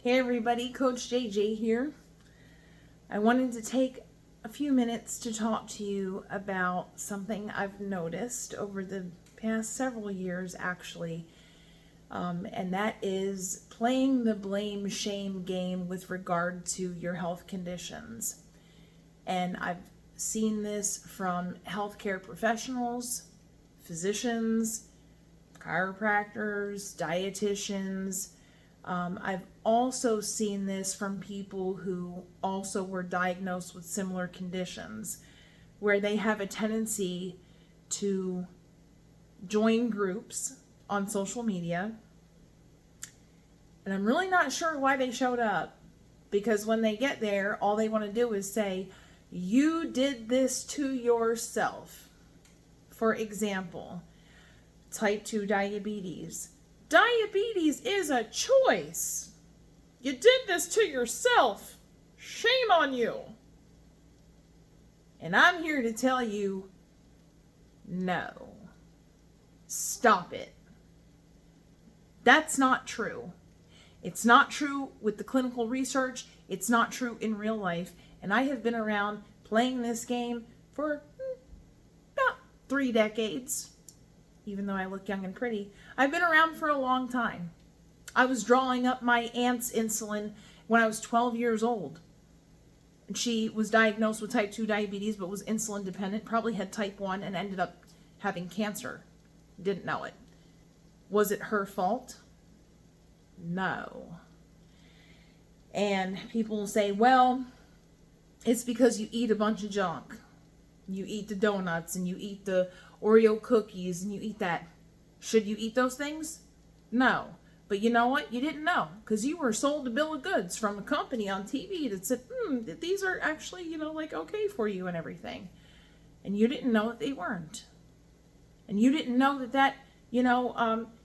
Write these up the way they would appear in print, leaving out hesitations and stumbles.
Hey everybody, Coach JJ here. I wanted to take a few minutes to talk to you about something I've noticed over the past several years actually, and that is playing the blame shame game with regard to your health conditions. And I've seen this from healthcare professionals, physicians, chiropractors, dietitians. I've also seen this from people who also were diagnosed with similar conditions, where they have a tendency to join groups on social media. And I'm really not sure why they showed up, because when they get there, all they want to do is say, "You did this to yourself." For example, type 2 diabetes. Diabetes is a choice. You did this to yourself. Shame on you. And I'm here to tell you, no. Stop it. That's not true. It's not true with the clinical research. It's not true in real life. And I have been around playing this game for about 3 decades. Even though I look young and pretty, I've been around for a long time. I was drawing up my aunt's insulin when I was 12 years old. And she was diagnosed with type 2 diabetes, but was insulin dependent, probably had type 1 and ended up having cancer. Didn't know it. Was it her fault? No. And people will say, well, it's because you eat a bunch of junk. You eat the donuts and you eat the Oreo cookies and you eat that. Should you eat those things? No. But you know what? You didn't know, because you were sold a bill of goods from a company on TV that said, these are actually, okay for you and everything. And you didn't know that they weren't. And you didn't know that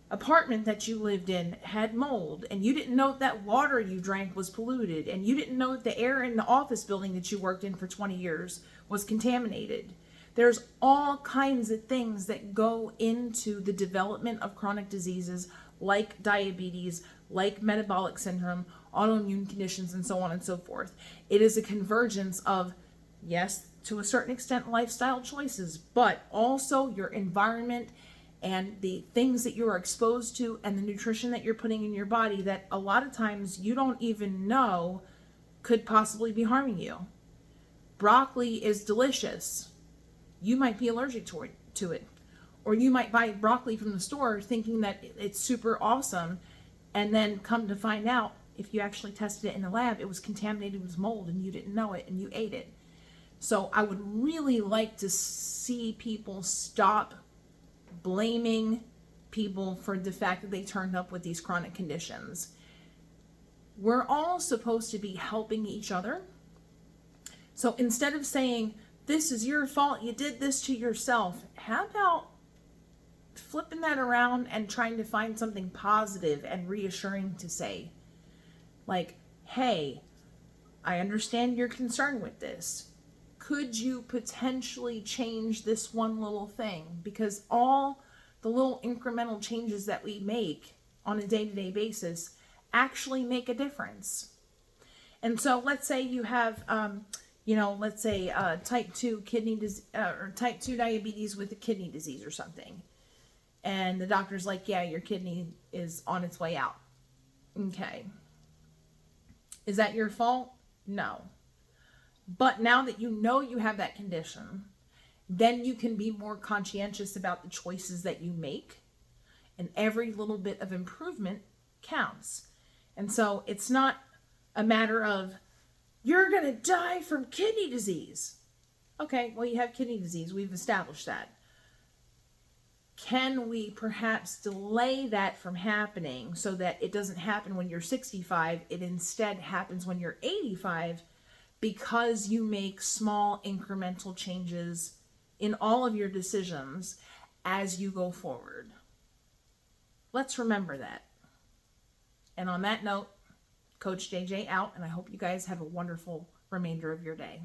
apartment that you lived in had mold. And you didn't know that water you drank was polluted. And you didn't know that the air in the office building that you worked in for 20 years was contaminated. There's all kinds of things that go into the development of chronic diseases like diabetes, like metabolic syndrome, autoimmune conditions, and so on and so forth. It is a convergence of, yes, to a certain extent, lifestyle choices, but also your environment and the things that you are exposed to and the nutrition that you're putting in your body that a lot of times you don't even know could possibly be harming you. Broccoli is delicious. You might be allergic to it. Or you might buy broccoli from the store thinking that it's super awesome, and then come to find out, if you actually tested it in the lab, it was contaminated with mold and you didn't know it and you ate it. So I would really like to see people stop blaming people for the fact that they turned up with these chronic conditions. We're all supposed to be helping each other. So instead of saying, this is your fault, you did this to yourself, how about flipping that around and trying to find something positive and reassuring to say? Like, hey, I understand your concern with this. Could you potentially change this one little thing? Because all the little incremental changes that we make on a day-to-day basis actually make a difference. And so let's say you have type 2 kidney disease or type 2 diabetes with a kidney disease or something. And the doctor's like, yeah, your kidney is on its way out. Okay. Is that your fault? No. But now that you know you have that condition, then you can be more conscientious about the choices that you make. And every little bit of improvement counts. And so it's not a matter of, you're going to die from kidney disease. Okay, well, you have kidney disease. We've established that. Can we perhaps delay that from happening so that it doesn't happen when you're 65? It instead happens when you're 85, because you make small incremental changes in all of your decisions as you go forward. Let's remember that. And on that note, Coach JJ out, and I hope you guys have a wonderful remainder of your day.